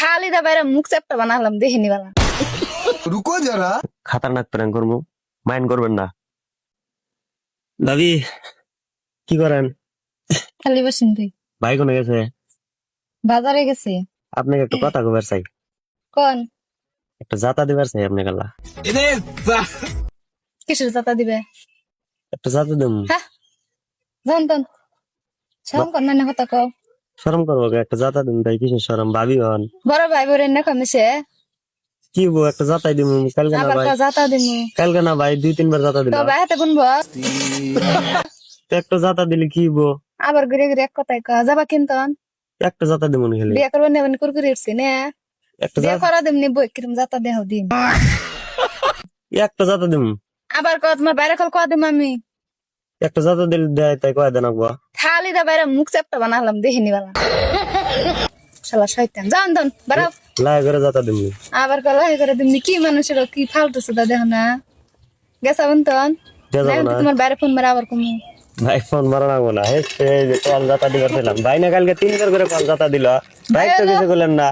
খালি দা বাইরে মুখ চাপটা বানালাম দেখিনি বালা रुको जरा। খাতারনাক প্র্যাঙ্ক করবো, মাইন্ড করবেন না। দাবি কি করেন? খালি বসিন তুই ভাই কোনে গেছে? বাজারে গেছে আপনাকে একটা কথা কবার চাই, কোন একটা জাতা দিবার চাই আপনাকে। আল্লাহ কিসের জাতা দিবে একটা জাতা দেব। হ্যাঁ জান তন সব কন্যা না কথা কও শরম করবো কে? একটা জাতা দিন তাই কিসের শরম? ভাবি হন বড় ভাই বোনের না কমেছে কি বউ, একটা জাতাই দিব। কালকে না আবার ভাই, কা জাতা দিমু কালকে না ভাই 2-3 বার জাতা দিল। তো ভাই হাতে গুনবো একটা জাতা দিলে কি বউ? আবার ঘুরে ঘুরে এক কথাই কা যাবা কিনতন একটা জাতা দিব না খেলে। বিয়ে করবেন না কুরকুরি উঠছি না একটা বিয়ে জাতা, করা দিমনি বই কিরম জাতা দেহ দিন একটা জাতা দিব। আবার কত তোমার বাইরে কল কয়া দিম আমি একটা জাতা দিলে দেয় তাই কয় দেন আগুয়া। খালি দা বাইরে মুখ চাপটা বানালাম দেখিনি বালা শালা শয়তান জান তন বাড়াও লাই করে জাতা দিব। আবার কলা হে করে দিমনি কি মানুষের কি ফালতু সুদা দেহ না গেছা বন্তন দেয়া যাবে না। তোমার বাইরে ফোন মারা আবার কমু ভাই ফোন মারা লাগবো না। হে যে কল জাতা দিবার ছিলাম ভাই, না কালকে 3 বার করে কল জাতা দিল। ভাই তো কিছু করলেন না।